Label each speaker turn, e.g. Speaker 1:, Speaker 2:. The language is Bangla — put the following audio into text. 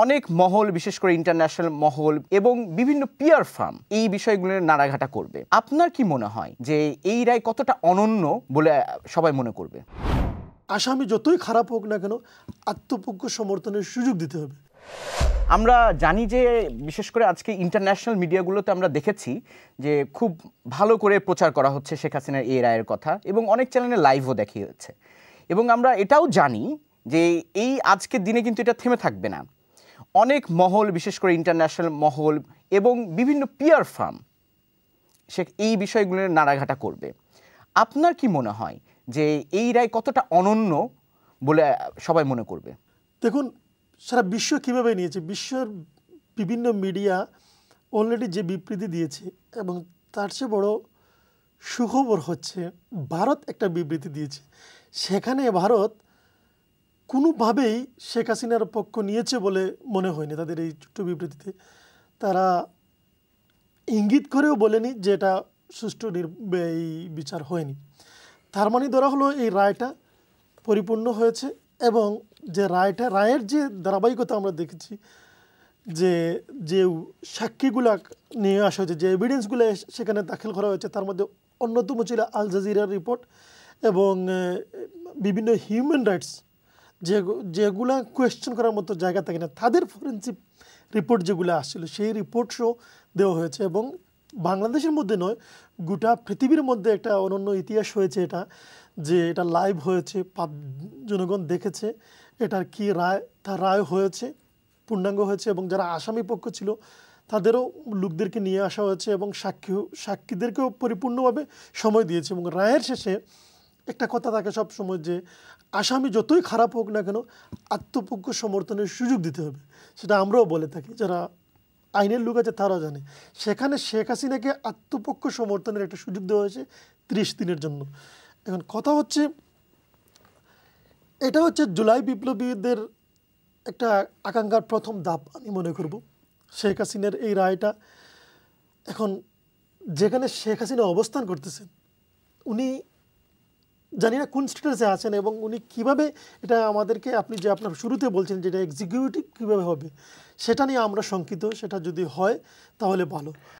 Speaker 1: অনেক মহল, বিশেষ করে ইন্টারন্যাশনাল মহল এবং বিভিন্ন পিয়ার ফার্ম এই বিষয়গুলো নাড়াঘাটা করবে। আপনার কি মনে হয় যে এই রায় কতটা অনন্য বলে সবাই মনে করবে?
Speaker 2: আসামি যতই খারাপ হোক না কেন, আত্মপক্ষ সমর্থনের সুযোগ দিতে হবে।
Speaker 1: আমরা জানি যে বিশেষ করে আজকে ইন্টারন্যাশনাল মিডিয়াগুলোতে আমরা দেখেছি যে খুব ভালো করে প্রচার করা হচ্ছে শেখ হাসিনার এই রায়ের কথা, এবং অনেক চ্যানেলে লাইভও দেখিয়েছে। এবং আমরা এটাও জানি যে এই আজকের দিনে কিন্তু এটা থেমে থাকবে না। অনেক মহল, বিশেষ করে ইন্টারন্যাশনাল মহল এবং বিভিন্ন পিয়ার ফার্ম সে এই বিষয়গুলো নাড়াঘাটা করবে। আপনার কি মনে হয় যে এই রায় কতটা অনন্য বলে সবাই মনে করবে?
Speaker 2: দেখুন, সারা বিশ্ব কীভাবে নিয়েছে, বিশ্বের বিভিন্ন মিডিয়া অলরেডি যে বিবৃতি দিয়েছে, এবং তার চেয়ে বড় সুখবর হচ্ছে ভারত একটা বিবৃতি দিয়েছে। সেখানে ভারত কোনোভাবেই শেখ হাসিনার পক্ষ নিয়েছে বলে মনে হয়নি তাদের এই ছোট্ট বিবৃতিতে। তারা ইঙ্গিত করেও বলেনি যে এটা সুষ্ঠু এই বিচার হয়নি। তার মানে ধরা হলো এই রায়টা পরিপূর্ণ হয়েছে, এবং যে রায়ের যে ধারাবাহিকতা আমরা দেখেছি, যে যে সাক্ষীগুলা নিয়ে আসা হয়েছে, যে এভিডেন্সগুলো সেখানে দাখিল করা হয়েছে, তার মধ্যে অন্যতম ছিল আল জাজিরার রিপোর্ট এবং বিভিন্ন হিউম্যান রাইটস যেগুলা কোয়েশ্চেন করার মতো জায়গা থাকে না, তাদের ফরেন্সিক রিপোর্ট যেগুলো আসছিল সেই রিপোর্টসও দেওয়া হয়েছে। এবং বাংলাদেশের মধ্যে নয়, গোটা পৃথিবীর মধ্যে একটা অনন্য ইতিহাস হয়েছে এটা, যে এটা লাইভ হয়েছে, জনগণ দেখেছে এটার কি রায়, তার রায় হয়েছে, পূর্ণাঙ্গ হয়েছে, এবং যারা আসামি পক্ষ ছিল তাদেরও লোকদেরকে নিয়ে আসা হয়েছে, এবং সাক্ষীদেরকেও পরিপূর্ণভাবে সময় দিয়েছে। এবং রায়ের শেষে একটা কথা থাকে সব সময়, যে আসামি যতই খারাপ হোক না কেন, আত্মপক্ষ সমর্থনের সুযোগ দিতে হবে। সেটা আমরাও বলে থাকি, যারা আইনের লোক আছে তারাও জানে। সেখানে শেখ হাসিনাকে আত্মপক্ষ সমর্থনের একটা সুযোগ দেওয়া হয়েছে 30 দিনের জন্য। এখন কথা হচ্ছে, এটা হচ্ছে জুলাই বিপ্লবীদের একটা আকাঙ্ক্ষার প্রথম ধাপ আমি মনে করব। শেখ হাসিনার এই রায়টা, এখন যেখানে শেখ হাসিনা অবস্থান করতেছেন, উনি জানি না কোন স্ট্যাটাসে আছেন, এবং উনি কিভাবে এটা আমাদেরকে, আপনি যে আপনার শুরুতে বলছেন যে এটা এক্সিকিউটিভ কীভাবে হবে, সেটা নিয়ে আমরা শঙ্কিত। সেটা যদি হয় তাহলে ভালো।